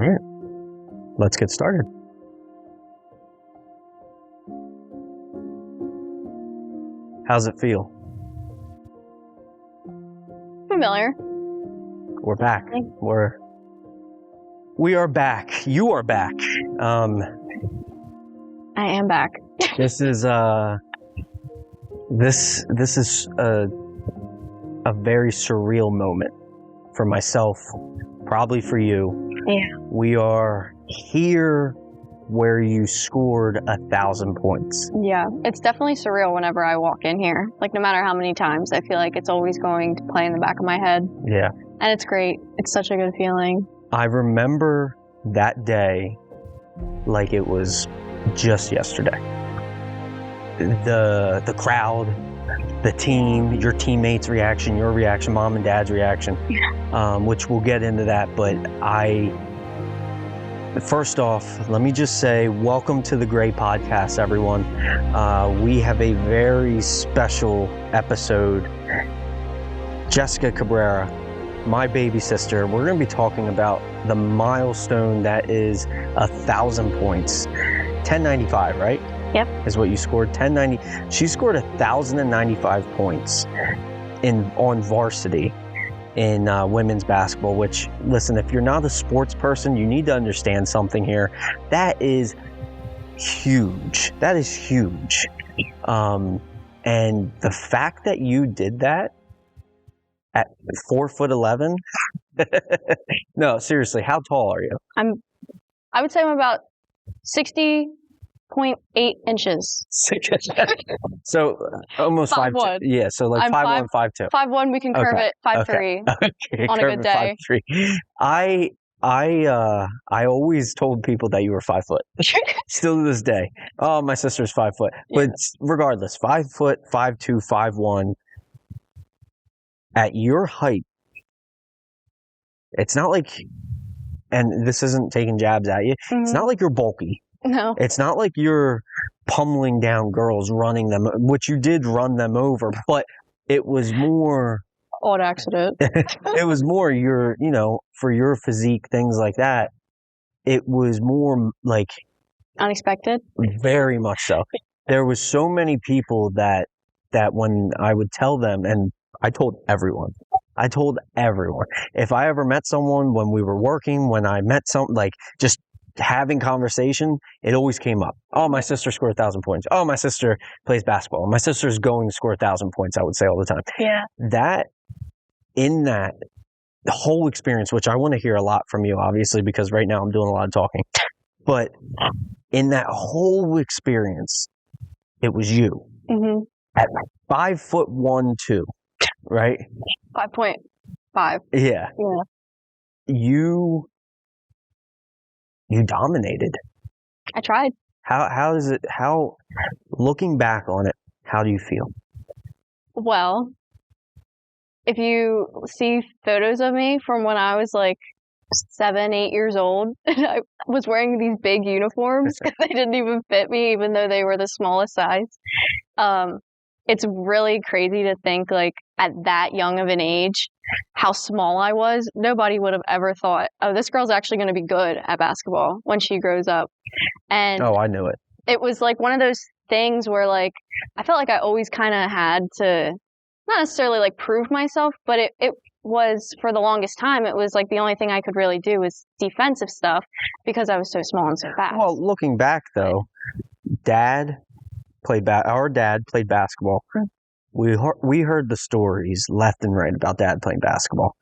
right. Let's get started. How's it feel? Familiar. We're back. We are back. You are back. I am back. This is a very surreal moment for myself, probably for you. Yeah. We are here where you scored 1,000 points. Yeah, it's definitely surreal whenever I walk in here. Like, no matter how many times, I feel like it's always going to play in the back of my head. Yeah. And it's great. It's such a good feeling. I remember that day like it was just yesterday. The crowd, the team, your teammates' reaction, your reaction, mom and dad's reaction, which we'll get into that. But first off, let me just say, welcome to the Gray Podcast, everyone. We have a very special episode. Jessica Cabrera, my baby sister, we're going to be talking about the milestone that is 1,000 points. 1095, right? Yep. Is what you scored. 1090. She scored 1,095 points on varsity in women's basketball, which, listen, if you're not a sports person, you need to understand something here. That is huge. That is huge. And the fact that you did that at 4'11", no, seriously, how tall are you? I would say I'm about 60.8 inches. So almost 5'1". Yeah, so like 5'1", 5'2". 5'1", we can curve it. 5'3". Okay, on a good day. 5'3". I always told people that you were 5 foot. Still to this day. Oh, my sister's 5 foot. Yeah. But regardless, 5 foot, 5'2", 5'1". At your height, it's not like, and this isn't taking jabs at you, It's not like you're bulky. No. It's not like you're pummeling down girls, running them, which you did run them over, but it was more... Odd accident. It was more for your physique, things like that, it was more like... Unexpected? Very much so. There was so many people that when I would tell them, and I told everyone, if I ever met someone when we were working, when I met just having conversation, it always came up. Oh, my sister scored 1,000 points. Oh, my sister plays basketball. My sister's going to score 1,000 points, I would say all the time. Yeah. The whole experience, which I want to hear a lot from you, obviously, because right now I'm doing a lot of talking. But in that whole experience, it was you. Mm-hmm. At 5'1", 2". Right? 5.5. Yeah. Yeah. You dominated. I tried. How looking back on it, how do you feel? Well, if you see photos of me from when I was like 7, 8 years old, and I was wearing these big uniforms because they didn't even fit me, even though they were the smallest size. It's really crazy to think, like, at that young of an age, how small I was. Nobody would have ever thought, oh, this girl's actually going to be good at basketball when she grows up. And I knew it. It was like one of those things where, like, I felt like I always kind of had to, not necessarily like prove myself, but it was, for the longest time, it was like the only thing I could really do was defensive stuff because I was so small and so fast. Well, looking back though, our dad played basketball. We heard the stories left and right about dad playing basketball.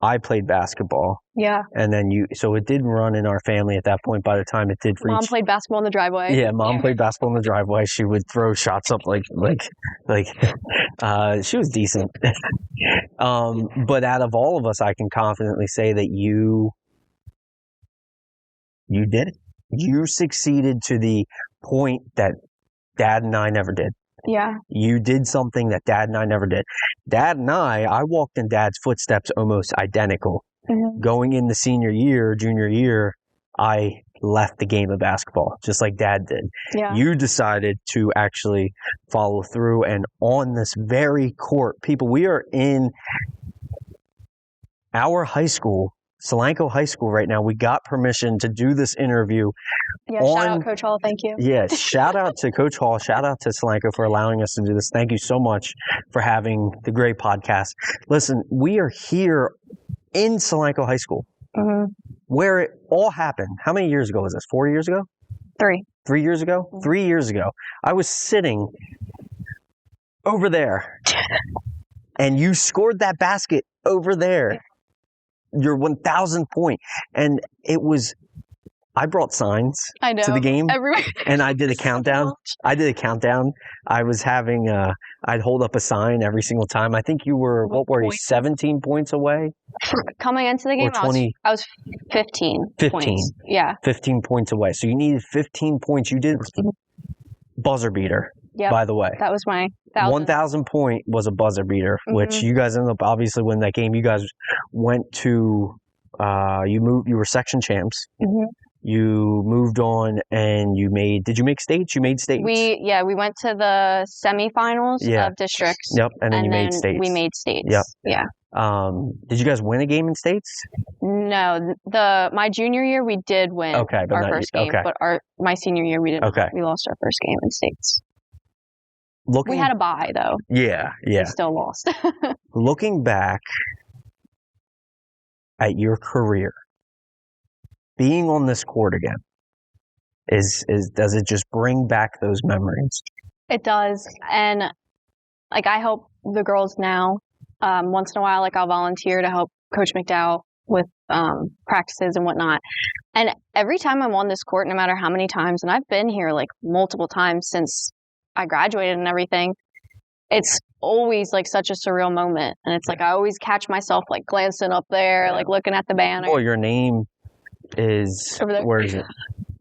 I played basketball. Yeah. And then so it did run in our family at that point. By the time it did reach... Mom played basketball in the driveway. Yeah, Mom played basketball in the driveway. She would throw shots up like she was decent. But out of all of us, I can confidently say that you did it. You succeeded to the point that Dad and I never did. Yeah. You did something that Dad and I never did. Dad and I walked in Dad's footsteps almost identical. Mm-hmm. Going in the junior year, I left the game of basketball, just like Dad did. Yeah. You decided to actually follow through, and on this very court, people, we are in our high school Solanco High School right now. We got permission to do this interview. Yeah, shout out Coach Hall. Thank you. Yes, shout out to Coach Hall. Shout out to Solanco for allowing us to do this. Thank you so much for having the great podcast. Listen, we are here in Solanco High School, where it all happened. How many years ago was this? 4 years ago? 3. 3 years ago? 3 years ago. I was sitting over there, and you scored that basket over there. Your 1,000th point. And it was, I brought signs to the game. Everywhere. And I did a countdown. I was having, I'd hold up a sign every single time. I think you were, what were you, 17 points away? Coming into the game, 20, I was 15 points. Yeah. 15 points away. So you needed 15 points. You did buzzer beater, by the way. That was my 1,000 point was a buzzer beater, which you guys ended up obviously winning that game. You guys went to, you were section champs. You moved on and did you make states? You made states? We went to the semifinals of districts. Yep. And then you made states. We made states. Yep. Yeah. Did you guys win a game in states? No, my junior year we did win our first game, but my senior year we didn't. Okay. We lost our first game in states. We had a bye though. Yeah. We still lost. Looking back at your career, being on this court again, does it just bring back those memories? It does, and like I help the girls now. Once in a while, like I'll volunteer to help Coach McDowell with practices and whatnot. And every time I'm on this court, no matter how many times, and I've been here like multiple times since I graduated and everything, it's always like such a surreal moment. And it's like I always catch myself like glancing up there, like looking at the banner. Oh, your name is over there. Where is it?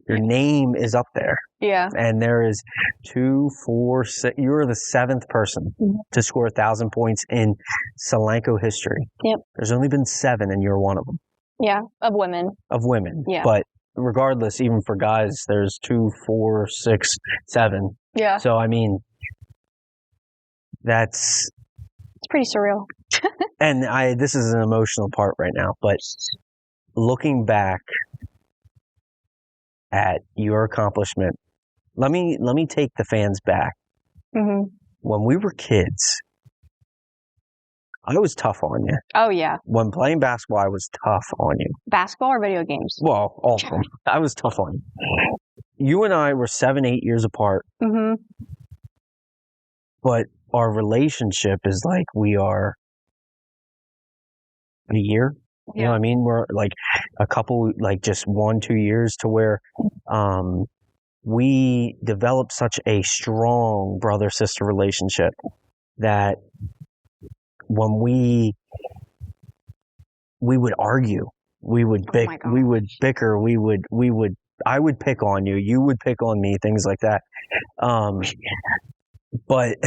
Your name is up there. Yeah. And there is 2, 4, 6. You were the 7th person to score 1,000 points in Solanco history. Yep. There's only been 7, and you're one of them. Yeah, of women. Yeah. But regardless, even for guys, there's 2, 4, 6, 7. Yeah. So, I mean, it's pretty surreal. And this is an emotional part right now, but looking back at your accomplishment, let me take the fans back. When we were kids, I was tough on you. Oh, yeah. When playing basketball, I was tough on you. Basketball or video games? Well, all of them. I was tough on you. You and I were 7, 8 years apart. But our relationship is like we are a year. You know what I mean? We're like a couple, like just 1, 2 years to where we developed such a strong brother-sister relationship that when we would argue, we would bicker, I would pick on you, you would pick on me, things like that. But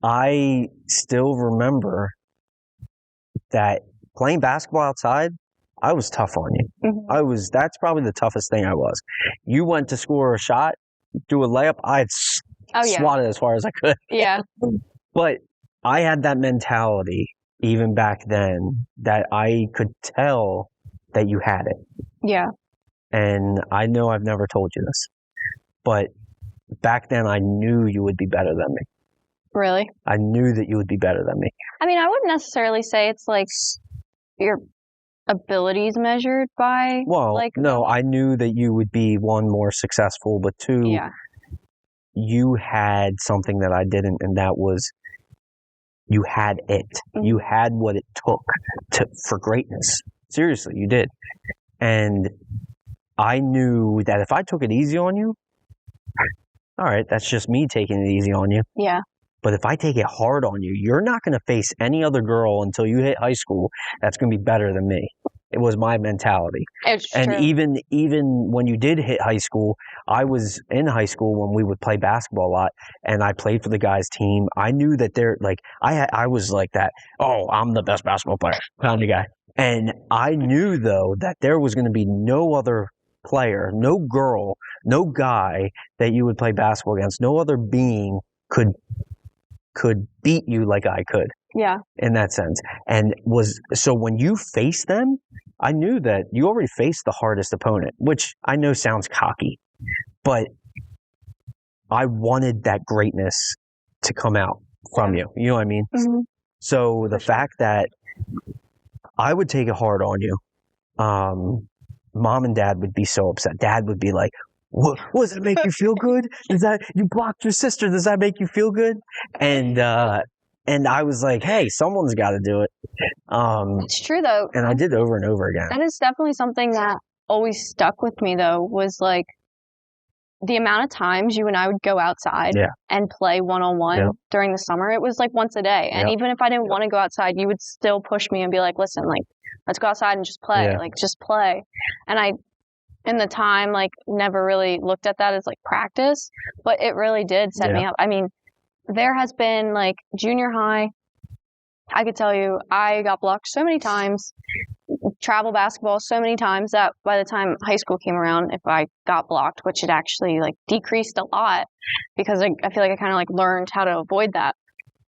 I still remember that playing basketball outside, I was tough on you. That's probably the toughest thing I was. You went to score a shot, do a layup, I'd swat it as far as I could. Yeah. But I had that mentality even back then that I could tell that you had it. Yeah. And I know I've never told you this, but back then I knew you would be better than me. Really? I knew that you would be better than me. I mean, I wouldn't necessarily say it's like your abilities measured by. Well, no, I knew that you would be, 1, more successful, but 2, you had something that I didn't, and that was you had it. You had what it took for greatness. Seriously, you did. And I knew that if I took it easy on you, all right, that's just me taking it easy on you. Yeah. But if I take it hard on you, you're not going to face any other girl until you hit high school that's going to be better than me. It was my mentality. It's and true. even when you did hit high school, I was in high school when we would play basketball a lot, and I played for the guys' team. I knew that I was like that. Oh, I'm the best basketball player kind of guy. And I knew though that there was going to be no other player, no girl, no guy that you would play basketball against. No other being could beat you like I could. Yeah. In that sense. And so when you faced them, I knew that you already faced the hardest opponent, which I know sounds cocky, but I wanted that greatness to come out from you. You know what I mean? Mm-hmm. So the fact that I would take it hard on you, mom and dad would be so upset. Dad would be like, what does that make you feel good? Does that, you blocked your sister, does that make you feel good? And I was like, hey, someone's got to do it. It's true though. And I did over and over again. That is definitely something that always stuck with me though, was like the amount of times you and I would go outside and play one-on-one during the summer. It was like once a day. And even if I didn't want to go outside, you would still push me and be like, listen, like, let's go outside and just play. Like, just play. And I, in the time, like, never really looked at that as like practice, but it really did set me up. I mean, there has been like junior high, I could tell you, I got blocked so many times, travel basketball so many times, that by the time high school came around, if I got blocked, which it actually like decreased a lot, because I feel like I kind of like learned how to avoid that.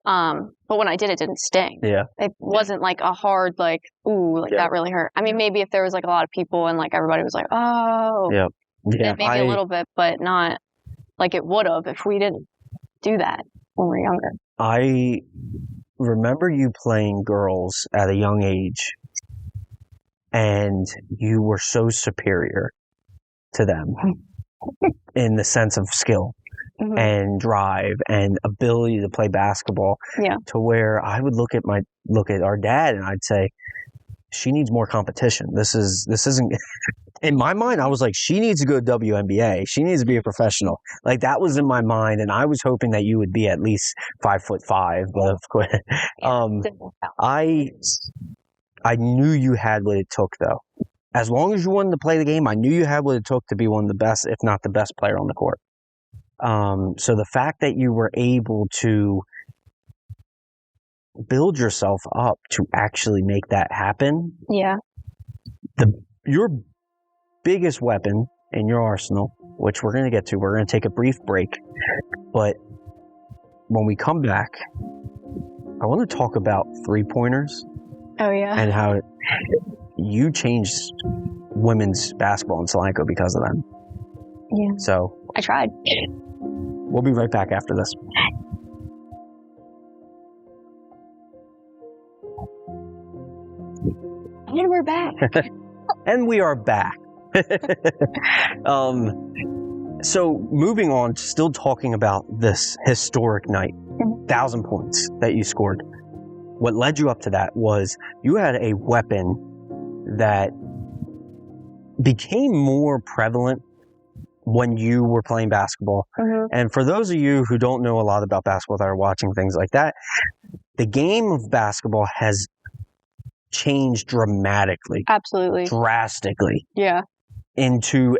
But when I did, it didn't sting. It wasn't like a hard, like, ooh, like that really hurt. I mean, maybe if there was like a lot of people and like everybody was like, oh, maybe a little bit, but not like it would have if we didn't do that when we were younger. I remember you playing girls at a young age, and you were so superior to them in the sense of skill and drive and ability to play basketball, to where I would look at our dad and I'd say, she needs more competition. This isn't in my mind. I was like, she needs to go to WNBA. She needs to be a professional. Like, that was in my mind, and I was hoping that you would be at least 5'5". But of course, I knew you had what it took, though. As long as you wanted to play the game, I knew you had what it took to be one of the best, if not the best player on the court. So the fact that you were able to build yourself up to actually make that happen. Your biggest weapon in your arsenal, which we're going to get to, we're going to take a brief break. But when we come back, I want to talk about three-pointers. Oh, yeah. And how you changed women's basketball in Solanco because of them. Yeah. So I tried. We'll be right back after this. And we're back. And we are back. So moving on, still talking about this historic night, 1,000 points that you scored. What led you up to that was you had a weapon that became more prevalent when you were playing basketball. And for those of you who don't know a lot about basketball that are watching things like that, the game of basketball has changed dramatically. Absolutely. Drastically. Yeah. Into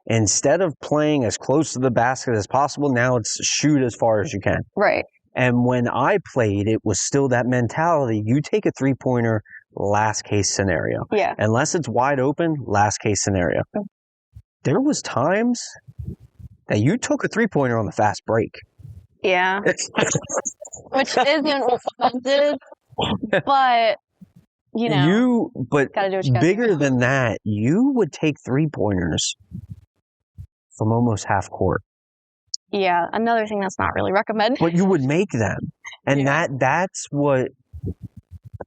instead of playing as close to the basket as possible, now it's shoot as far as you can. Right. And when I played, it was still that mentality. You take a three-pointer, last case scenario. Yeah. Unless it's wide open, last case scenario. There was times that you took a three-pointer on the fast break. Yeah. Which isn't offensive, but you know. But bigger than that, you would take three-pointers from almost half court. Yeah, another thing that's not really recommended. But you would make them. And that's what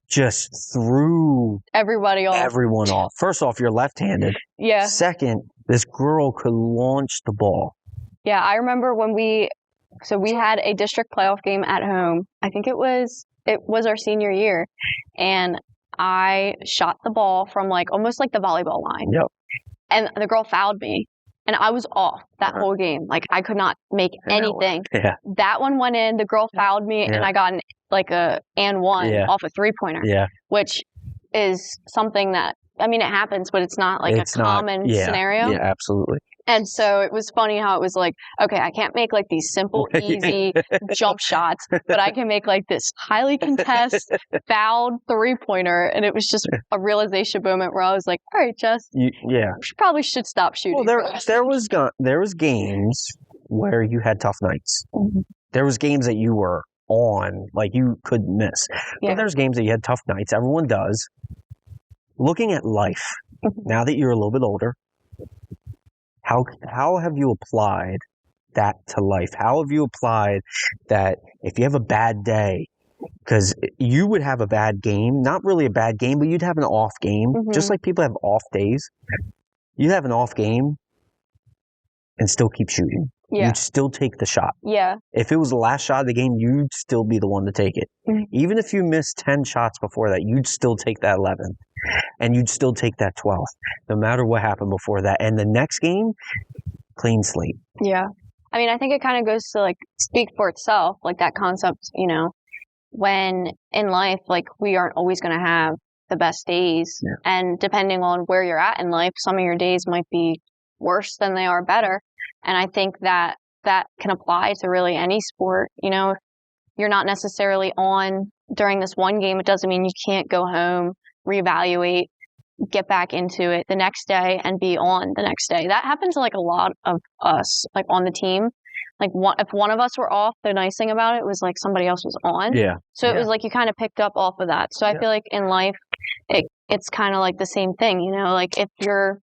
just threw everyone off. First off, you're left-handed. Yeah. Second, this girl could launch the ball. Yeah, I remember when we had a district playoff game at home. I think it was our senior year. And I shot the ball from like almost like the volleyball line. Yep. And the girl fouled me. And I was off that whole game. Like, I could not make anything. Yeah. That one went in. The girl fouled me, and I got a and one off a three-pointer. Yeah. Which is something that, I mean, it happens, but it's not like a common scenario. Yeah, absolutely. And so it was funny how it was like, okay, I can't make like these simple, easy jump shots, but I can make like this highly contested, fouled three-pointer. And it was just a realization moment where I was like, all right, Jess, we probably should stop shooting. Well, there was games where you had tough nights. There was games that you were on, like you couldn't miss. But there's games that you had tough nights. Everyone does. looking at life, now that you're a little bit older, how have you applied that to life? How have you applied that if you have a bad day, because you would have a bad game, not really a bad game, but you'd have an off game, just like people have off days. You have an off game and still keep shooting. Yeah. You'd still take the shot. Yeah. If it was the last shot of the game, you'd still be the one to take it. Even if you missed 10 shots before that, you'd still take that 11th. And you'd still take that 12th, no matter what happened before that. And the next game, clean slate. Yeah. I mean, I think it kind of goes to, like, speak for itself, like that concept, you know, when in life, like, we aren't always going to have the best days. Yeah. And depending on where you're at in life, some of your days might be worse than they are better. And I think that can apply to really any sport. You know, if you're not necessarily on during this one game, it doesn't mean you can't go home, reevaluate, get back into it the next day and be on the next day. That happened to, like, a lot of us, like, on the team. Like, if one of us were off, the nice thing about it was, like, somebody else was on. Yeah. So it was like you kind of picked up off of that. So I feel like in life, it's kind of like the same thing, you know, like if you're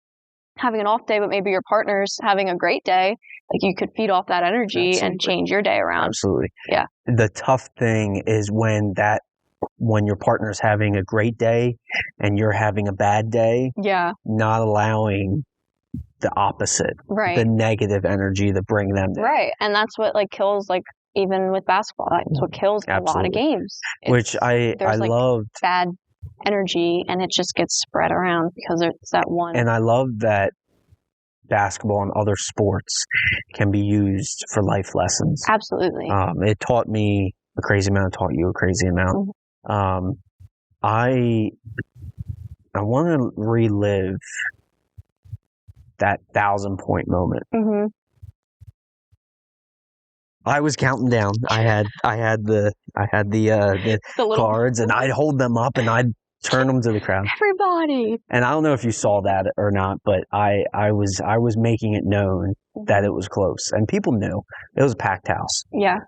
having an off day, but maybe your partner's having a great day, like you could feed off that energy and change your day around. Absolutely. Yeah. The tough thing is when your partner's having a great day and you're having a bad day, not allowing the opposite, the negative energy to bring them down. Right. And that's what, like, kills, like, even with basketball, that's what kills a lot of games. Which I loved. Bad energy and it just gets spread around because it's that one. And I love that basketball and other sports can be used for life lessons. Absolutely. It taught me a crazy amount, taught you a crazy amount. I want to relive that 1,000-point moment. I was counting down. I had the cards, and I'd hold them up and I'd turn them to the crowd. Everybody. And I don't know if you saw that or not, but I was making it known that it was close, and people knew it was a packed house. Yeah.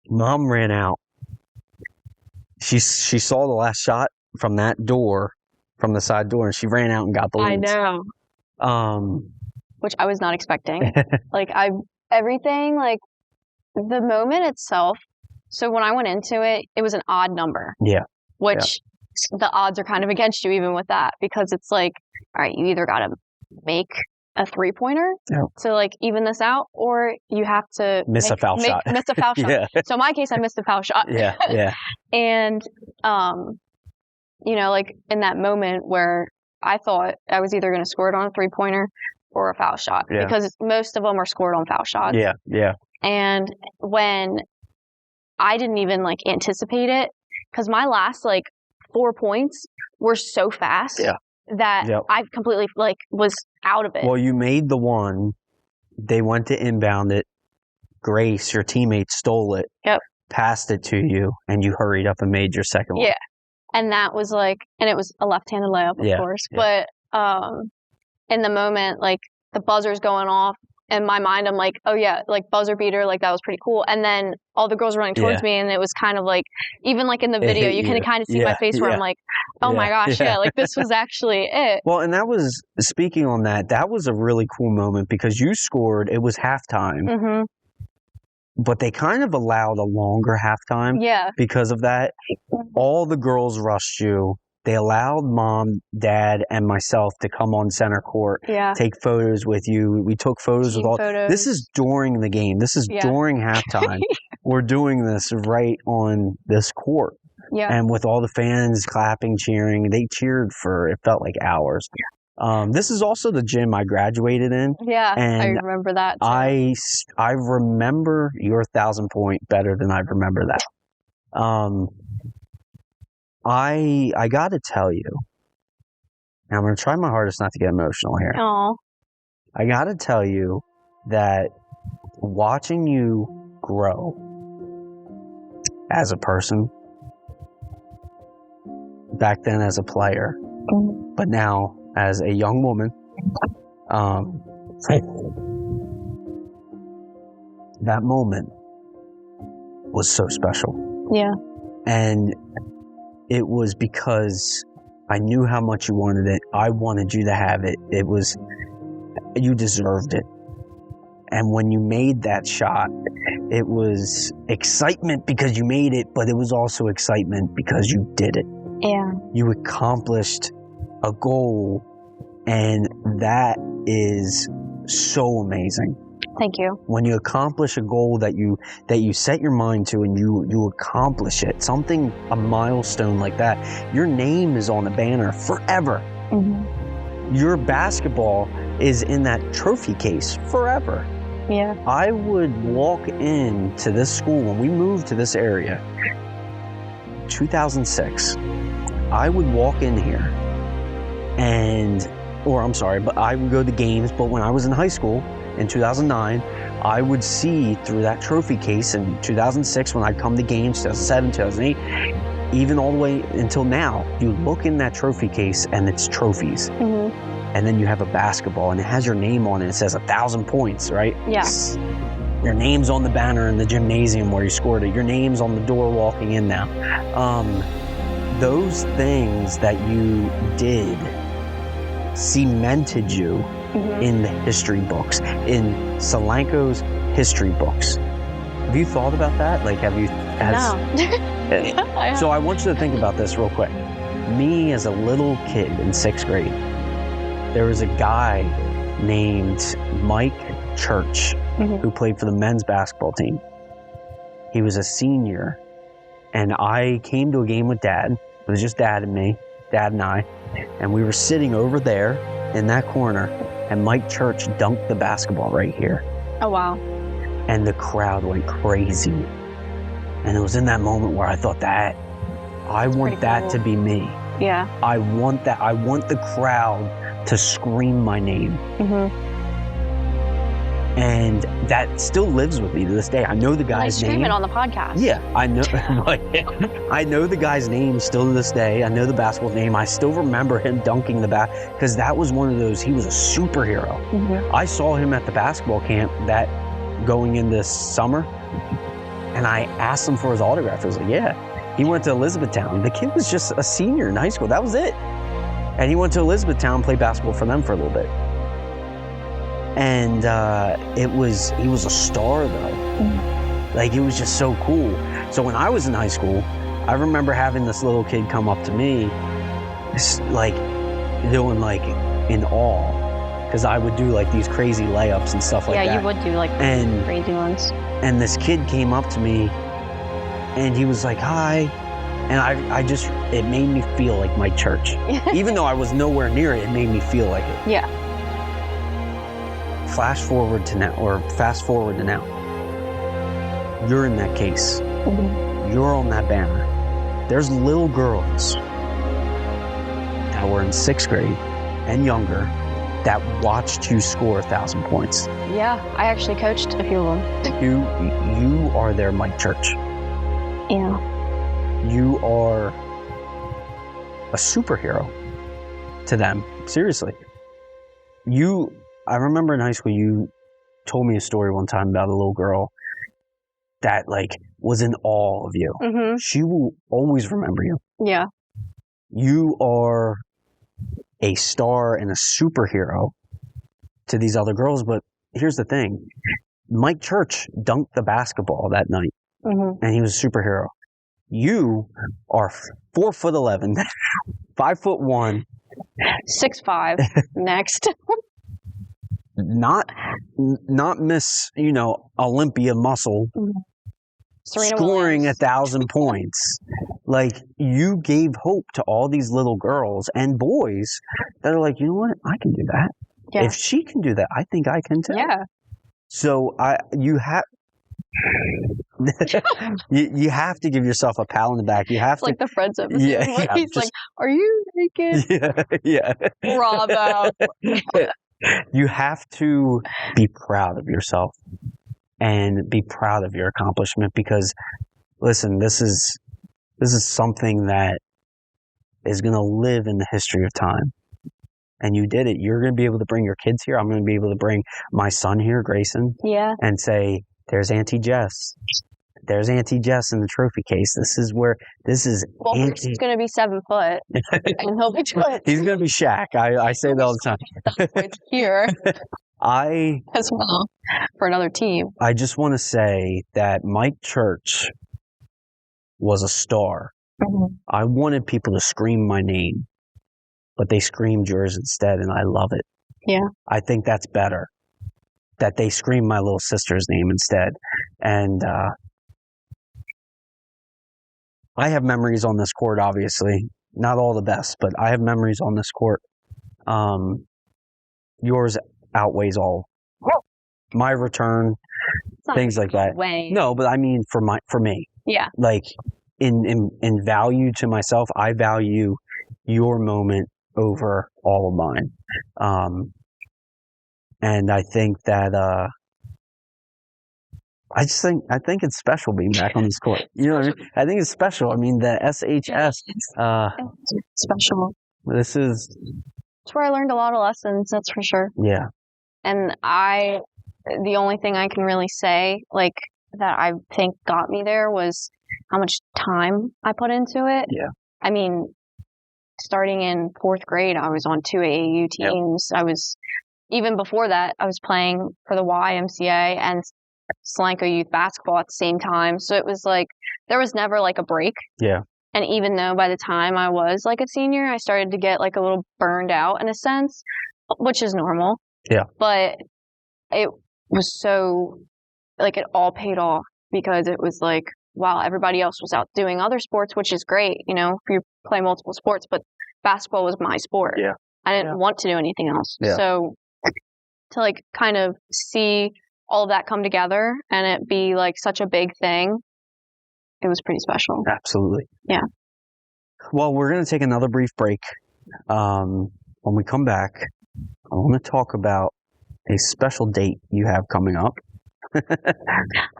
Mom ran out. She saw the last shot from that door, from the side door, and she ran out and got the leads. I know. Which I was not expecting. Like, everything, like, the moment itself. So when I went into it, it was an odd number. Yeah. Which the odds are kind of against you even with that, because it's like, all right, you either got to make a 3-pointer to, like, even this out, or you have to miss a foul shot. Miss a foul shot. So in my case, I missed a foul shot. Yeah. And, you know, like, in that moment where I thought I was either going to score it on a 3-pointer or a foul shot, because most of them are scored on foul shots. Yeah. And when I didn't even, like, anticipate it, because my last, like, 4 points were so fast that I completely, like, was out of it. Well, you made the one. They went to inbound it. Grace, your teammate, stole it. Passed it to you, and you hurried up and made your second one. Yeah. And that was, like, and it was a left-handed layup, of course. But in the moment, like, the buzzer's going off, in my mind, I'm like, oh yeah, like, buzzer beater, like, that was pretty cool. And then all the girls running towards me, and it was kind of like, even like in the video, you can kind of see my face where I'm like, oh my gosh, like, this was actually it. Well, and that was, speaking on that was a really cool moment, because you scored, it was halftime, but they kind of allowed a longer halftime because of that. All the girls rushed you. They allowed Mom, Dad, and myself to come on center court, take photos with you. We took photos with all. This is during the game. This is during halftime. We're doing this right on this court. And with all the fans clapping, cheering. They cheered for, it felt like hours. This is also the gym I graduated in. And I remember that too. I remember your 1,000-point better than I remember that. I got to tell you, and I'm going to try my hardest not to get emotional here. I got to tell you that watching you grow as a person, back then as a player, but now as a young woman, that moment was so special. And it was because I knew how much you wanted it. I wanted you to have it. You deserved it. And when you made that shot, it was excitement because you made it, but it was also excitement because you did it. Yeah. You accomplished a goal, and that is so amazing. Thank you. When you accomplish a goal that you set your mind to, and you accomplish it, a milestone like that, your name is on the banner forever. Mm-hmm. Your basketball is in that trophy case forever. Yeah. I would walk into this school when we moved to this area, 2006. I would walk in here but I would go to games. But when I was in high school in 2009, I would see through that trophy case in 2006 when I'd come to games, 2007, 2008, even all the way until now. You look in that trophy case and it's trophies. Mm-hmm. And then you have a basketball and it has your name on it. It says 1,000 points, right? Yes. Your name's on the banner in the gymnasium where you scored it. Your name's on the door walking in now. Those things that you did cemented you Mm-hmm. in the history books, in Solanco's history books. Have you thought about that? No. So I want you to think about this real quick. Me as a little kid in 6th grade, there was a guy named Mike Church Mm-hmm. who played for the men's basketball team. He was a senior, and I came to a game with Dad. It was just Dad and I, and we were sitting over there in that corner, and Mike Church dunked the basketball right here. Oh, wow. And the crowd went crazy. And it was in that moment where I thought that I want that cool. to be me. Yeah. I want that. I want the crowd to scream my name. Mm-hmm. And that still lives with me to this day. I know the guy's name. Scream it on the podcast. Yeah, I know. I know the guy's name still to this day. I know the basketball name. I still remember him dunking the because that was one of those. He was a superhero. Mm-hmm. I saw him at the basketball camp that going into summer, and I asked him for his autograph. I was like, "Yeah." He went to Elizabethtown. The kid was just a senior in high school. That was it. And he went to Elizabethtown and played basketball for them for a little bit. And he was a star though. Mm-hmm. Like, it was just so cool. So when I was in high school, I remember having this little kid come up to me, like doing like in awe, because I would do like these crazy layups and stuff like that. Yeah, you would do like crazy ones. And this kid came up to me, and he was like, "Hi," and it made me feel like my church, even though I was nowhere near it. It made me feel like it. Yeah. Fast forward to now. You're in that case. Mm-hmm. You're on that banner. There's little girls that were in 6th grade and younger that watched you score 1,000 points. Yeah, I actually coached a few of them. You are their Mike Church. Yeah. You are a superhero to them. Seriously. I remember in high school, you told me a story one time about a little girl that like was in awe of you. Mm-hmm. She will always remember you. Yeah. You are a star and a superhero to these other girls. But here's the thing. Mike Church dunked the basketball that night, mm-hmm. and he was a superhero. You are 4'11", 5'1", 6'5". Next. Not Miss, Olympia muscle, mm-hmm. Serena scoring Williams. 1,000 points. Like, you gave hope to all these little girls and boys that are like, you know what? I can do that. Yeah. If she can do that, I think I can too. Yeah. So you have you have to give yourself a pat on the back. You have it's like the Friends episode. Yeah, he's like, "Are you naked?" Yeah. Bravo. You have to be proud of yourself and be proud of your accomplishment, because listen, this is something that is going to live in the history of time. And you did it. You're going to be able to bring your kids here. I'm going to be able to bring my son here, Grayson. Yeah. And say, there's Auntie Jess. there's Auntie Jess in the trophy case. This is Well, he's going to be 7 foot, and he'll be good. He's going to be Shaq. I say that all the time. It's here as well for another team. I just want to say that Mike Church was a star. Mm-hmm. I wanted people to scream my name, but they screamed yours instead, and I love it. Yeah. I think that's better, that they scream my little sister's name instead. And I have memories on this court, obviously. Not all the best, but I have memories on this court. Yours outweighs all. My return, things like that. Way. No, but I mean for me. Yeah. Like in value to myself, I value your moment over all of mine. And I think that I think it's special being back on this court. You know what I mean? I think it's special. I mean, the SHS. Special. This is. It's where I learned a lot of lessons. That's for sure. Yeah. And the only thing I can really say, like, that I think got me there was how much time I put into it. Yeah. I mean, starting in 4th grade, I was on 2 AAU teams. Yep. Even before that, I was playing for the YMCA and Solanco youth basketball at the same time. So it was like, there was never like a break. Yeah. And even though by the time I was like a senior, I started to get like a little burned out in a sense, which is normal. Yeah. But it was so, like, it all paid off because it was like, wow, everybody else was out doing other sports, which is great, you know, if you play multiple sports, but basketball was my sport. Yeah. I didn't want to do anything else. Yeah. So to like kind of see all of that come together and it be like such a big thing, it was pretty special. Absolutely. Yeah. Well, we're going to take another brief break. When we come back, I want to talk about a special date you have coming up.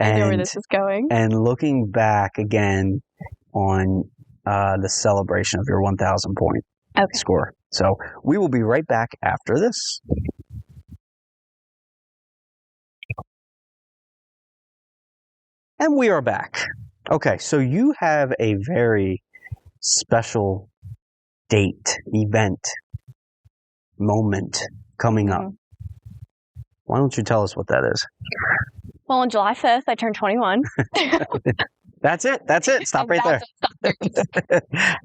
I know where this is going. And looking back again on the celebration of your 1,000 point score. So we will be right back after this. And we are back. Okay, so you have a very special date, event, moment coming up. Why don't you tell us what that is? Well, on July 5th, I turned 21. That's it. Stop right there.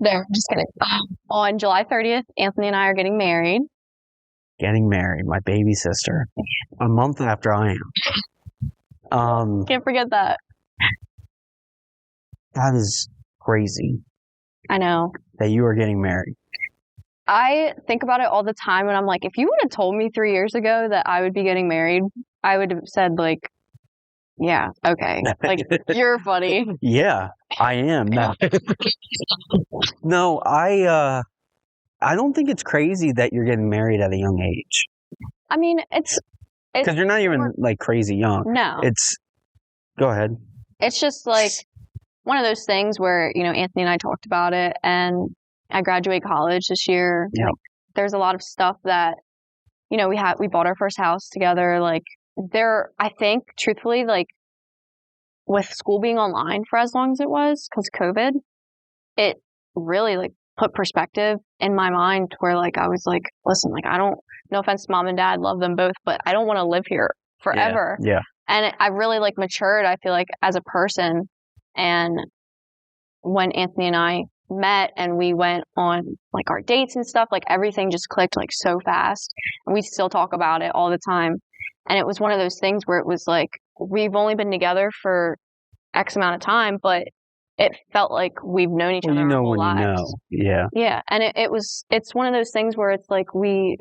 There, just kidding. On July 30th, Anthony and I are getting married. Getting married, my baby sister. A month after I am. Can't forget that. That is crazy. I know. That you are getting married. I think about it all the time, and I'm like, if you would have told me 3 years ago that I would be getting married, I would have said, like, yeah, okay. Like, you're funny. Yeah, I am. No, I don't think it's crazy that you're getting married at a young age. I mean, it's because you're not even, like, crazy young. No. Go ahead. It's just, like, one of those things where, you know, Anthony and I talked about it, and I graduate college this year. Yeah. Like, there's a lot of stuff that, you know, we bought our first house together. Like, I think, truthfully, like, with school being online for as long as it was, because COVID, it really, like, put perspective in my mind where, like, I was like, listen, like, no offense to mom and dad, love them both, but I don't want to live here forever. Yeah. And I really, like, matured, I feel like, as a person. And when Anthony and I met and we went on, like, our dates and stuff, like, everything just clicked, like, so fast. And we still talk about it all the time. And it was one of those things where it was like, we've only been together for X amount of time, but it felt like we've known each other our whole lives. You know. Yeah. Yeah. And it's one of those things where it's like we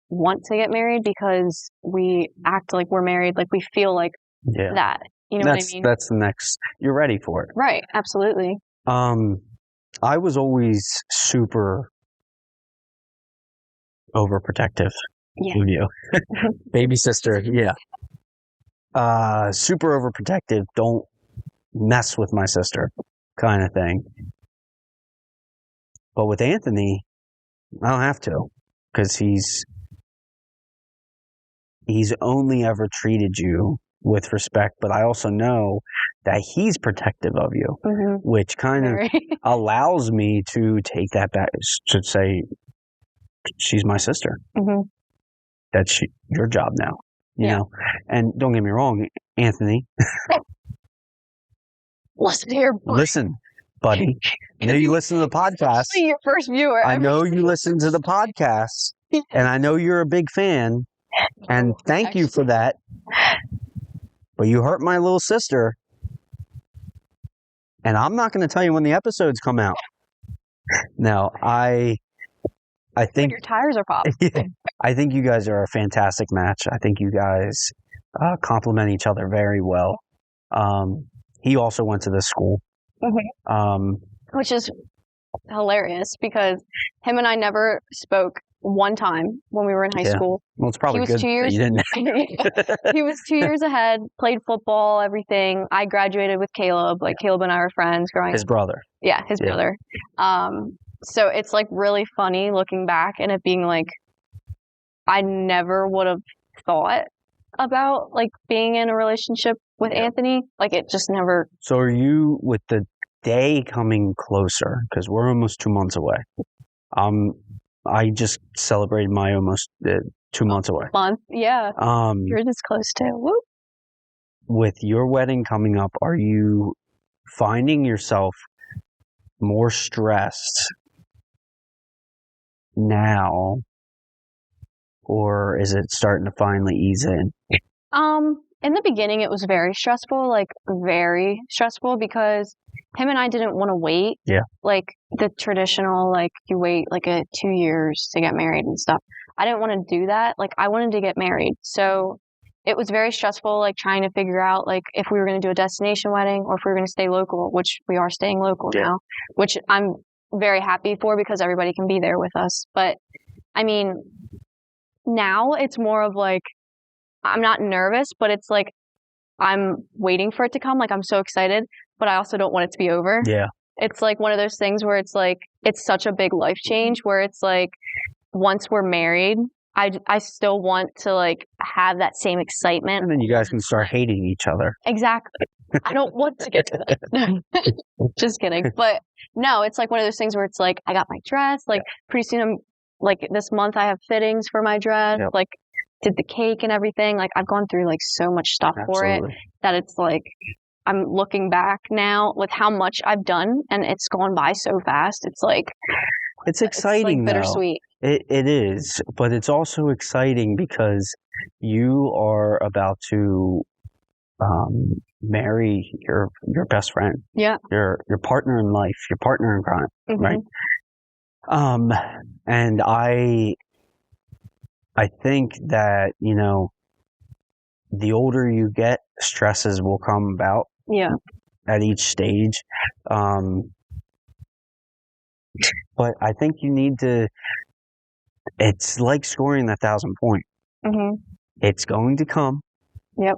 want to get married because we act like we're married, like we feel like that. You know what I mean? That's the next. You're ready for it. Right. Absolutely. I was always super overprotective of you. Baby sister, yeah. Super overprotective. Don't mess with my sister kind of thing. But with Anthony, I don't have to, because he's only ever treated you with respect, but I also know that he's protective of you, which kind of Very. allows me to take that back to say, she's my sister. That's your job now, you know? And don't get me wrong, Anthony. Listen here, buddy. Listen, buddy. I know you listen to the podcast. Your first viewer. I know you listen to the podcast, and I know you're a big fan, and thank you for that. But you hurt my little sister, and I'm not going to tell you when the episodes come out. Now, I think when your tires are popped. I think you guys are a fantastic match. I think you guys complement each other very well. He also went to this school. Which is hilarious because him and I never spoke one time when we were in high school. Well, it's probably good 2 years. that you didn't. He was 2 years ahead, played football, everything. I graduated with Caleb. Like, Caleb and I were friends growing up. His brother. Yeah, his brother. So it's like really funny looking back and it being like, I never would have thought about like being in a relationship with Anthony. Like, it just never. So are you, with the day coming closer, because we're almost 2 months away. I just celebrated my almost 2 months away. Month, yeah. Yours is close too. Whoop. With your wedding coming up, are you finding yourself more stressed now, or is it starting to finally ease in? In the beginning, it was very stressful, because him and I didn't want to wait. Yeah. Like the traditional, like you wait like 2 years to get married and stuff. I didn't want to do that. Like, I wanted to get married. So it was very stressful, like trying to figure out like if we were going to do a destination wedding or if we were going to stay local, which we are staying local now, which I'm very happy for because everybody can be there with us. But I mean, now it's more of like, I'm not nervous, but it's like I'm waiting for it to come. Like, I'm so excited, but I also don't want it to be over. Yeah. It's like one of those things where it's like, it's such a big life change where it's like, once we're married, I still want to like have that same excitement. And then you guys can start hating each other. Exactly. I don't want to get to that. Just kidding. But no, it's like one of those things where it's like, I got my dress, like pretty soon I'm like, this month I have fittings for my dress, like did the cake and everything. Like, I've gone through like so much stuff for it that it's like, I'm looking back now with how much I've done and it's gone by so fast. It's like, it's exciting, it's like bittersweet. It is, but it's also exciting because you are about to marry your best friend. Yeah. Your partner in life, your partner in crime, right? And I think that, you know, the older you get, stresses will come about. Yeah. At each stage. But I think you need to, it's like scoring 1,000 points. It's going to come. Yep.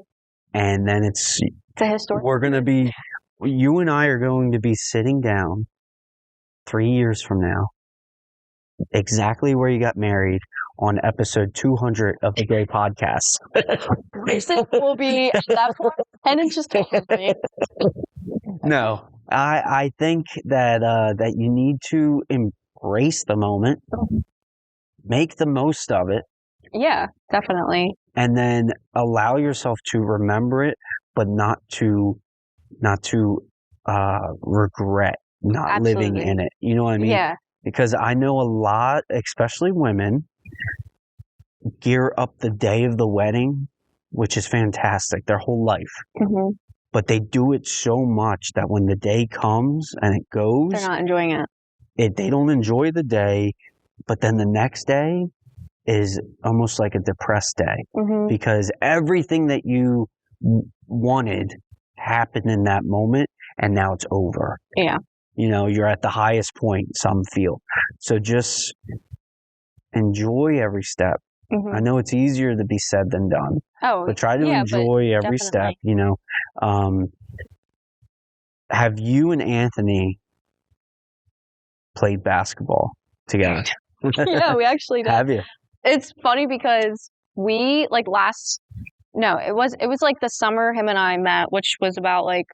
And then it's a historic. You and I are going to be sitting down 3 years from now, exactly where you got married, on episode 200 of the Gray Podcast. Will be at that point 10 inches taller than me. No, I think that you need to embrace the moment, make the most of it. Yeah, definitely. And then allow yourself to remember it, but not to regret not living in it. You know what I mean? Yeah. Because I know a lot, especially women, gear up the day of the wedding, which is fantastic, their whole life. But they do it so much that when the day comes and it goes, they're not enjoying it. They don't enjoy the day, but then the next day is almost like a depressed day because everything that you wanted happened in that moment and now it's over. Yeah. You know, you're at the highest point, some feel. So just enjoy every step. I know it's easier to be said than done. But try to enjoy every step, you know. Have you and Anthony played basketball together? Yeah, we actually did. Have you? It's funny because we, like, last No, it was like the summer him and I met, which was about like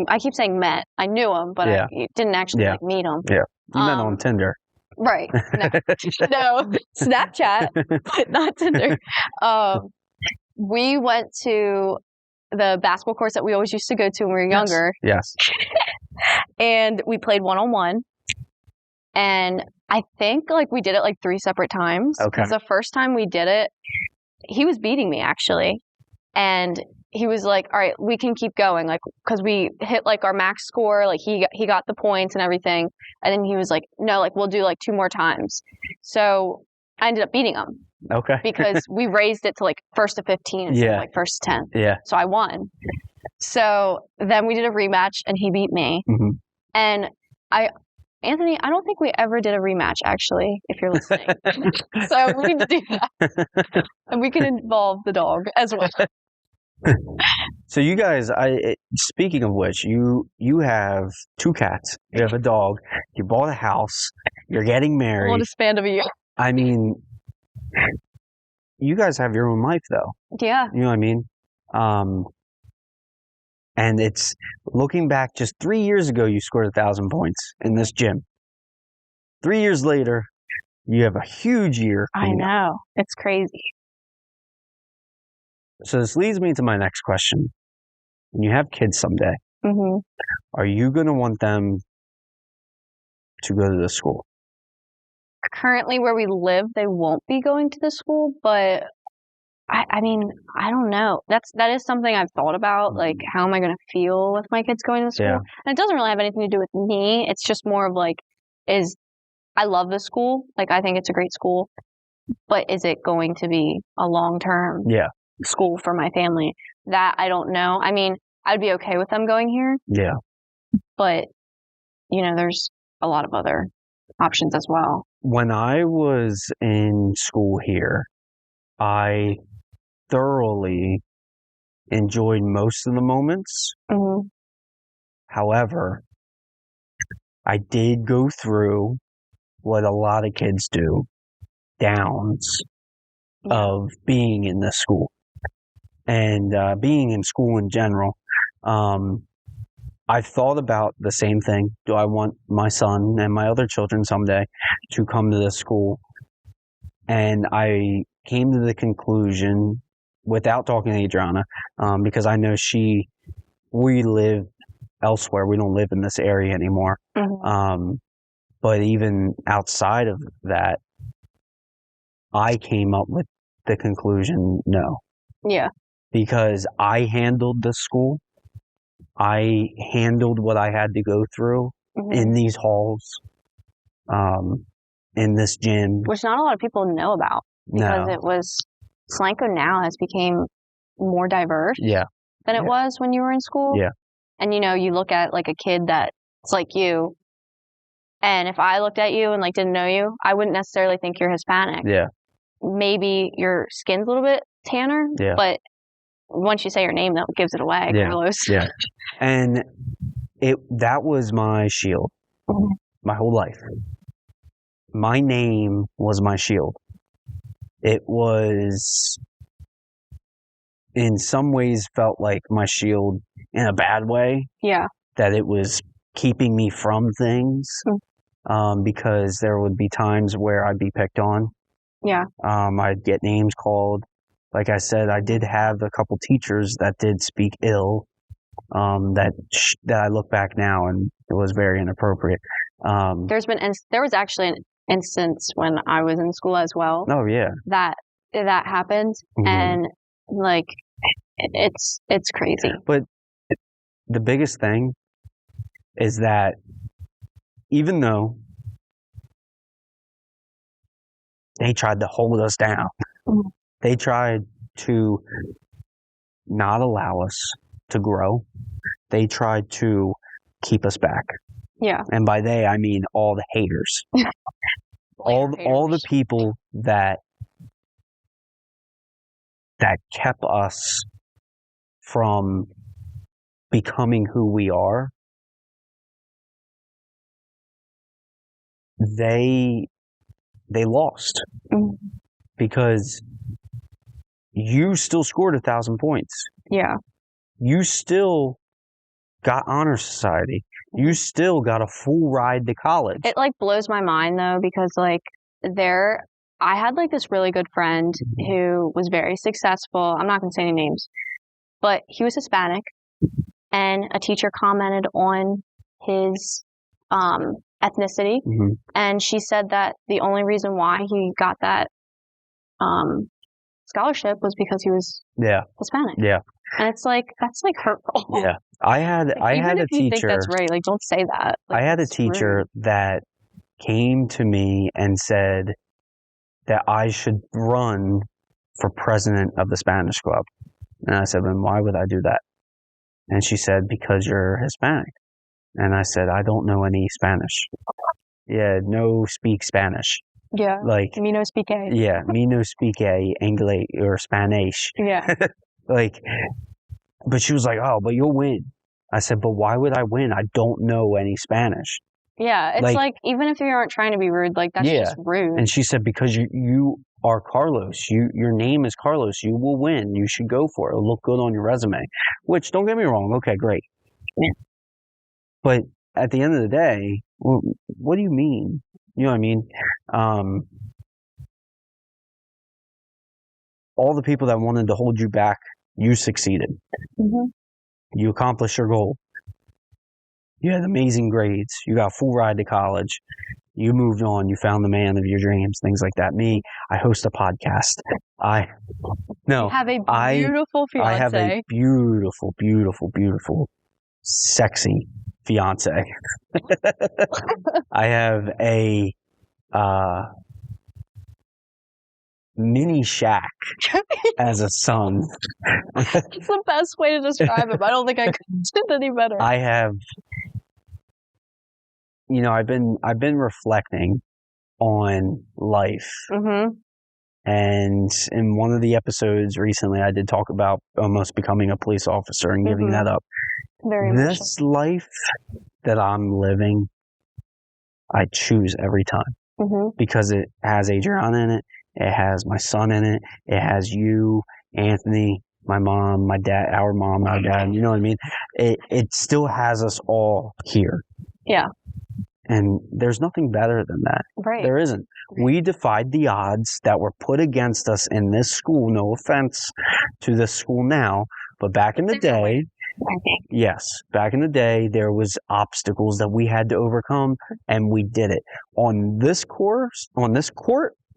I keep saying met. I knew him, but I didn't actually like meet him. Yeah. You met on Tinder. Right. No. No. Snapchat, but not Tinder. We went to the basketball course that we always used to go to when we were younger. Yes. And we played one-on-one. And I think like we did it like 3 separate times. Okay. Because the first time we did it, he was beating me actually. And he was like, all right, we can keep going. Like, because we hit like our max score, like he got the points and everything. And then he was like, no, like we'll do like 2 more times. So I ended up beating him. Okay. Because we raised it to like first to 15 instead of like first to 10. Yeah. So I won. So then we did a rematch and he beat me. Mm-hmm. And Anthony, I don't think we ever did a rematch, actually, if you're listening. So we need to do that. And we can involve the dog as well. So you guys, speaking of which, you have 2 cats. You have a dog. You bought a house. You're getting married. All in a span of a year. I mean, you guys have your own life, though. Yeah. You know what I mean? And it's looking back just 3 years ago, you scored 1,000 points in this gym. 3 years later, you have a huge year. I know. It's crazy. So this leads me to my next question. When you have kids someday, are you going to want them to go to the school? Currently, where we live, they won't be going to the school, but I mean, I don't know. That is something I've thought about. Like, how am I going to feel with my kids going to school? Yeah. And it doesn't really have anything to do with me. It's just more of like, I love the school. Like, I think it's a great school. But is it going to be a long-term school for my family? That I don't know. I mean, I'd be okay with them going here. Yeah. But, there's a lot of other options as well. When I was in school here, I thoroughly enjoyed most of the moments. Mm-hmm. However, I did go through what a lot of kids do, downs of being in this school and being in school in general. I've thought about the same thing. Do I want my son and my other children someday to come to this school? And I came to the conclusion, without talking to Adriana, because I know we live elsewhere. We don't live in this area anymore. Mm-hmm. But even outside of that, I came up with the conclusion, no. Yeah. Because I handled the school. I handled what I had to go through in these halls, in this gym. Which not a lot of people know about. Because Solanco now has become more diverse than it was when you were in school. Yeah. And, you look at like a kid that's like you, and if I looked at you and like didn't know you, I wouldn't necessarily think you're Hispanic. Yeah. Maybe your skin's a little bit tanner, but once you say your name, that gives it away, Carlos. Yeah. And that was my shield my whole life. My name was my shield. It was, in some ways, felt like my shield in a bad way. Yeah. That it was keeping me from things, because there would be times where I'd be picked on. Yeah. I'd get names called. Like I said, I did have a couple teachers that did speak ill, that I look back now and it was very inappropriate. There was actually an instance when I was in school as well. Oh yeah. That happened, and like it's crazy. But the biggest thing is that even though they tried to hold us down, they tried to not allow us to grow. They tried to keep us back. Yeah. And by they, I mean all the haters. all the people that kept us from becoming who we are. They lost because you still scored 1,000 points. Yeah. You still got honor society. You still got a full ride to college. It like blows my mind though, because like I had like this really good friend who was very successful. I'm not going to say any names, but he was Hispanic, and a teacher commented on his ethnicity, and she said that the only reason why he got that scholarship was because he was Hispanic. Yeah. And it's like, that's like hurtful. Yeah. I had a teacher. Think that's right, like don't say that. Like, I had a teacher rude. That came to me and said that I should run for president of the Spanish club. And I said, then why would I do that? And she said, because you're Hispanic. And I said, I don't know any Spanish. Yeah, no speak Spanish. Yeah. Like me no speak a. Yeah, me no speak a English or Spanish. Yeah. Like, but she was like, oh, but you'll win. I said, but why would I win? I don't know any Spanish. Yeah, it's like even if you aren't trying to be rude, like that's just rude. And she said, because you are Carlos, your name is Carlos, you will win. You should go for it. It'll look good on your resume. Which, don't get me wrong, okay, great. Yeah. But at the end of the day, what do you mean? You know what I mean? All the people that wanted to hold you back, you succeeded. Mm-hmm. You accomplished your goal. You had amazing grades. You got a full ride to college. You moved on. You found the man of your dreams, things like that. Me, I host a podcast. You have a beautiful fiancé. I have a beautiful, beautiful, beautiful, sexy fiance. I have a mini shack as a son. It's the best way to describe him. I don't think I could do it any better. I have, I've been reflecting on life. Mm-hmm. And in one of the episodes recently, I did talk about almost becoming a police officer and giving that up. This life that I'm living, I choose every time because it has Adriana in it. It has my son in it. It has you, Anthony, my mom, my dad, our mom, our dad. You know what I mean? It still has us all here. Yeah. And there's nothing better than that. Right. There isn't. We defied the odds that were put against us in this school. No offense to this school now, but back in the day, back in the day, there was obstacles that we had to overcome, and we did it. On this court,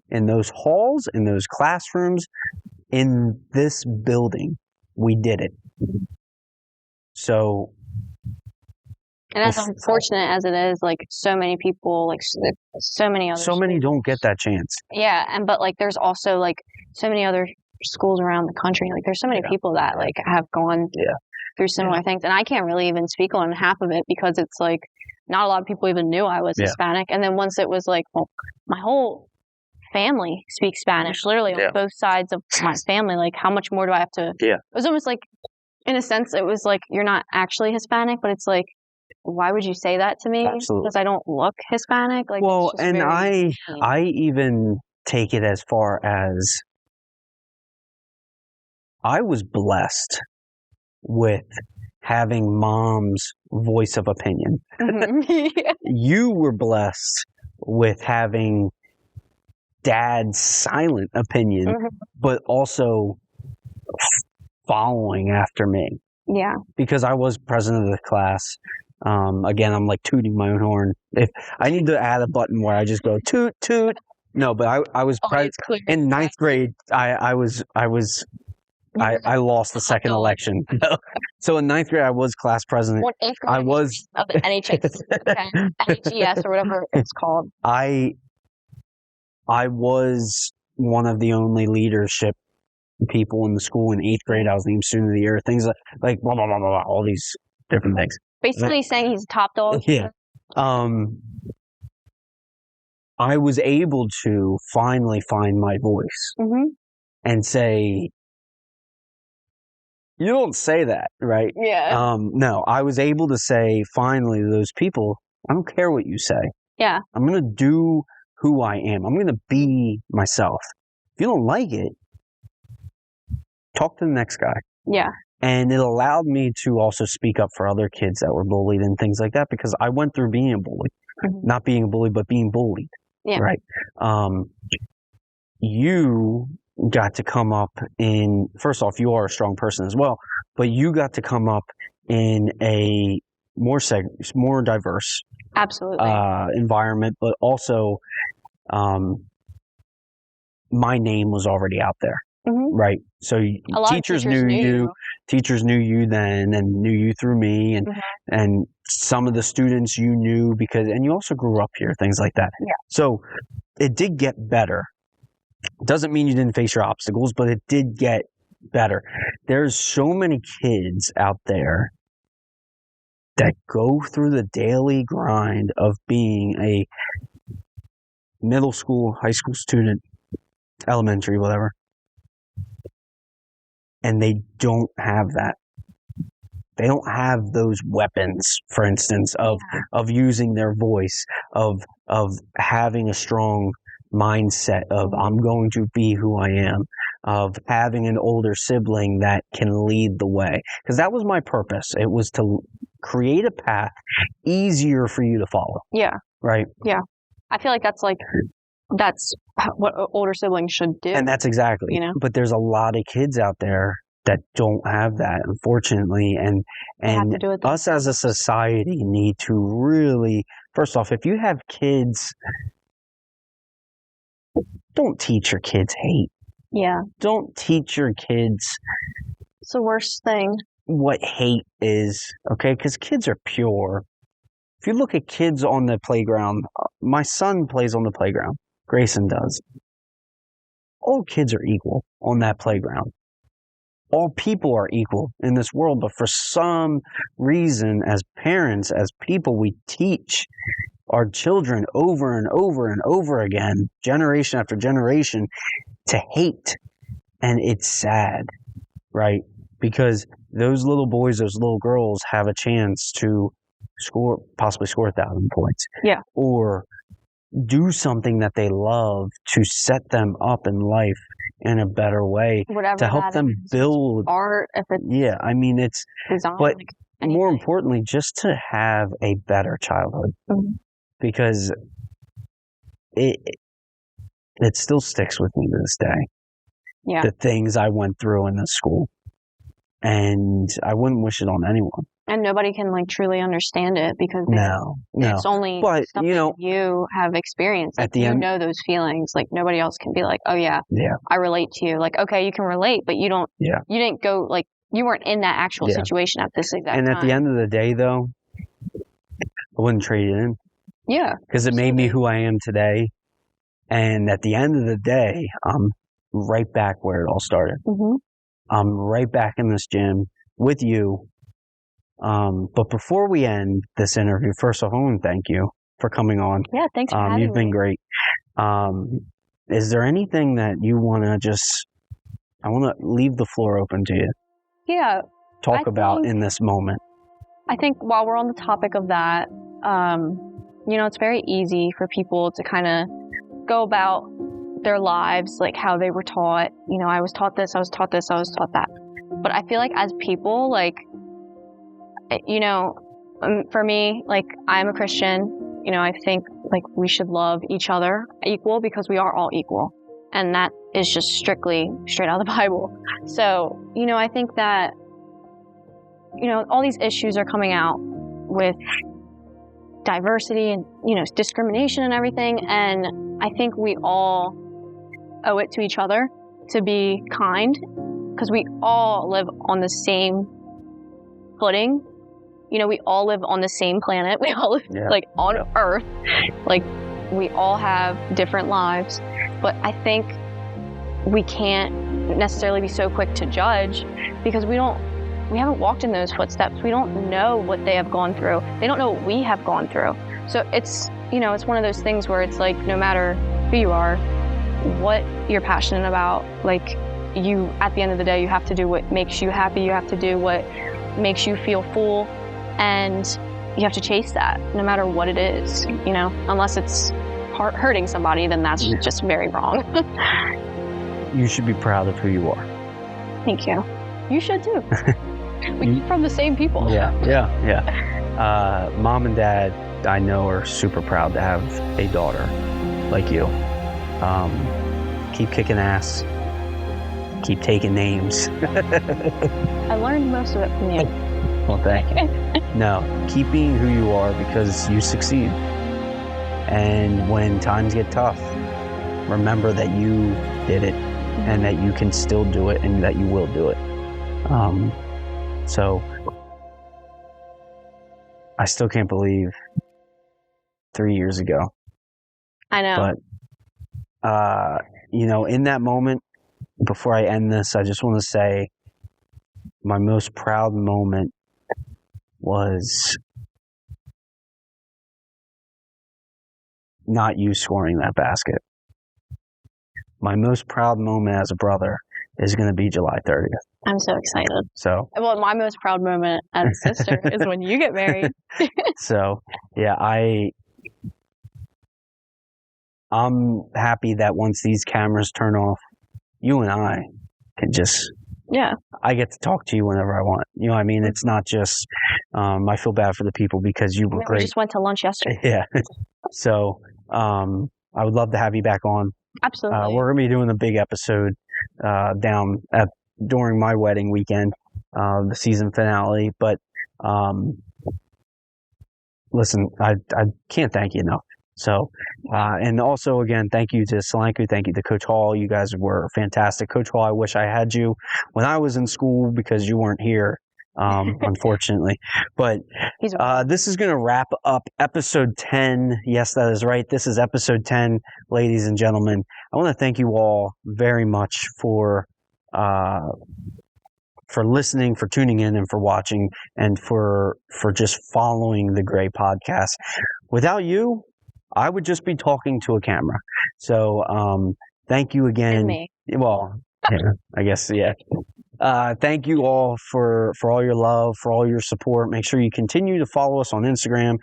in those halls, in those classrooms, in this building, we did it. So, and as unfortunate as it is, like so many people, like so many other schools, don't get that chance. Yeah, but like there's also like so many other schools around the country. Like there's so many people that like have gone through similar things, and I can't really even speak on half of it because it's like not a lot of people even knew I was Hispanic. And then once it was like, well, my whole family speaks Spanish, literally on both sides of my family. Like, how much more do I have to? Yeah. It was almost like, in a sense, it was like you're not actually Hispanic, but it's like, why would you say that to me? Absolutely. Because I don't look Hispanic. Like, well, and I even take it as far as I was blessed with having mom's voice of opinion. You were blessed with having dad's silent opinion, but also following after me. Yeah. Because I was president of the class. Again, I'm like tooting my own horn. If I need to add a button where I just go toot, toot. No, but I was in ninth grade. I lost the second election. So in ninth grade, I was class president. What eighth grade? I was of the NHS, NHES or whatever it's called. I was one of the only leadership people in the school in eighth grade. I was named student of the year. Things like blah, blah, blah, blah, blah, all these different things. Basically saying he's top dog. Yeah. I was able to finally find my voice and say, you don't say that, right? Yeah. No, I was able to say finally to those people, I don't care what you say. Yeah. I'm going to do who I am. I'm going to be myself. If you don't like it, talk to the next guy. Yeah. And it allowed me to also speak up for other kids that were bullied and things like that, because I went through being a bully. Not being a bully, but being bullied. Yeah. Right. You got to come up in, first off, you are a strong person as well, but you got to come up in a more diverse Absolutely. Environment, but also my name was already out there. Right. So teachers knew you. Teachers knew you then and knew you through me, and some of the students you knew because, and you also grew up here, things like that. Yeah. So it did get better. Doesn't mean you didn't face your obstacles, but it did get better. There's so many kids out there that go through the daily grind of being a middle school, high school student, elementary, whatever. And they don't have that. They don't have those weapons, for instance, of using their voice, of having a strong mindset of I'm going to be who I am, of having an older sibling that can lead the way. Because that was my purpose. It was to create a path easier for you to follow. Yeah. Right? Yeah. I feel like that's what older siblings should do. And that's exactly. You know? But there's a lot of kids out there that don't have that, unfortunately. And us as a society need to really, first off, if you have kids, don't teach your kids hate. Yeah. Don't teach your kids. It's the worst thing. What hate is, okay? Because kids are pure. If you look at kids on the playground, my son plays on the playground. Grayson does. All kids are equal on that playground. All people are equal in this world, but for some reason, as parents, as people, we teach our children over and over and over again, generation after generation, to hate. And it's sad, right? Because those little boys, those little girls have a chance to possibly score 1,000 points. Yeah. Or do something that they love to set them up in life in a better way, whatever, to help them build art. If it's it's design, but more importantly, just to have a better childhood, because it still sticks with me to this day. Yeah, the things I went through in this school, and I wouldn't wish it on anyone. And nobody can truly understand it because it's only something you have experienced. At the end, know those feelings. Nobody else can be like, oh yeah, I relate to you. Okay, you can relate, but you don't. Yeah. You didn't go you weren't in that actual situation at this exact time. And at the end of the day, though, I wouldn't trade it in. Yeah. Because it made me who I am today. And at the end of the day, I'm right back where it all started. I'm right back in this gym with you. But before we end this interview, first off, I want to thank you for coming on. Yeah, thanks for having me. You've been great. Is there anything that you want to I want to leave the floor open to you. Yeah. Talk about in this moment. I think while we're on the topic of that, it's very easy for people to kind of go about their lives like how they were taught. I was taught this, I was taught this, I was taught that. But I feel like as people, for me, I'm a Christian, I think we should love each other equal because we are all equal. And that is just strictly straight out of the Bible. So, I think that, all these issues are coming out with diversity and, discrimination and everything. And I think we all owe it to each other to be kind because we all live on the same footing. We all live on the same planet. We all live on Earth. We all have different lives. But I think we can't necessarily be so quick to judge because we haven't walked in those footsteps. We don't know what they have gone through. They don't know what we have gone through. So it's, it's one of those things where it's no matter who you are, what you're passionate about, at the end of the day, you have to do what makes you happy. You have to do what makes you feel full. And you have to chase that no matter what it is, unless it's hurting somebody, then that's just very wrong. You should be proud of who you are. Thank you. You should too. We keep from the same people. Yeah. Mom and Dad, I know, are super proud to have a daughter like you. Keep kicking ass. Keep taking names. I learned most of it from you. Well, thank you. No, keep being who you are because you succeed. And when times get tough, remember that you did it and that you can still do it and that you will do it. So I still can't believe 3 years ago. I know. But, in that moment, before I end this, I just want to say my most proud moment was not you scoring that basket. My most proud moment as a brother is going to be July 30th. I'm so excited. So, well, my most proud moment as a sister is when you get married. So, yeah, I'm happy that once these cameras turn off, you and I can just, I get to talk to you whenever I want. You know what I mean? It's not just, I feel bad for the people because you were great. We just went to lunch yesterday. Yeah. So, I would love to have you back on. Absolutely. We're going to be doing a big episode during my wedding weekend, the season finale. But listen, I can't thank you enough. So, and also, again, thank you to Solanco. Thank you to Coach Hall. You guys were fantastic. Coach Hall, I wish I had you when I was in school because you weren't here, unfortunately. But this is going to wrap up episode 10. Yes, that is right. This is episode 10, ladies and gentlemen. I want to thank you all very much for listening, for tuning in, and for watching, and for just following the Gray Podcast. Without you, I would just be talking to a camera. So, thank you again. And me. Well, yeah, I guess, yeah. Thank you all for all your love, for all your support. Make sure you continue to follow us on Instagram.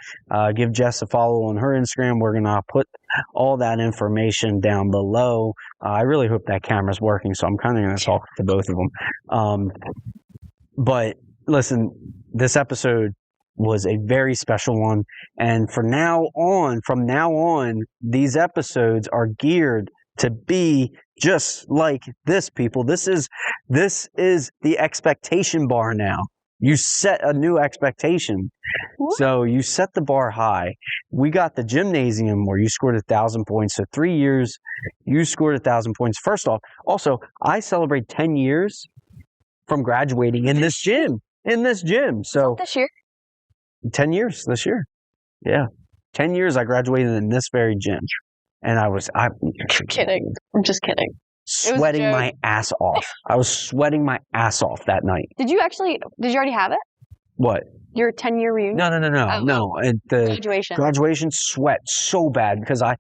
Give Jess a follow on her Instagram. We're going to put all that information down below. I really hope that camera's working, so I'm kind of going to talk to both of them. But listen, this episode was a very special one. And from now on, these episodes are geared to be just like this, people. This is the expectation bar now. You set a new expectation. So you set the bar high. We got the gymnasium where you scored 1,000 points. So 3 years, you scored 1,000 points. First off, also, I celebrate 10 years from graduating in this gym. So this year? 10 years this year. Yeah. 10 years I graduated in this very gym. And I'm kidding. I'm just kidding. Sweating my ass off. I was sweating my ass off that night. Did you already have it? What? Your 10-year reunion? No. The graduation sweat so bad because I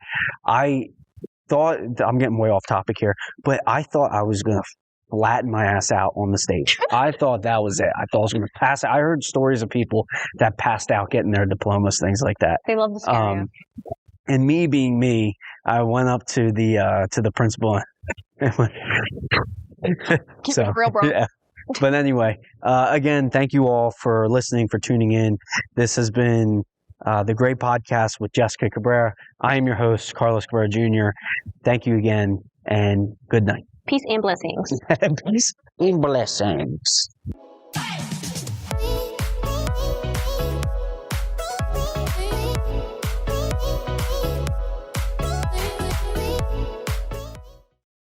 thought, I'm getting way off topic here, but I thought I was going to flatten my ass out on the stage. I thought that was it. I thought I was going to pass. I heard stories of people that passed out getting their diplomas, things like that. They love the scare you. And me being me, I went up to the principal. Keep it real, bro. Yeah. But anyway, again, thank you all for listening, for tuning in. This has been the Gray Podcast with Jess Cabrera. I am your host, Carlos Cabrera Jr. Thank you again, and good night. Peace and blessings. Peace and blessings.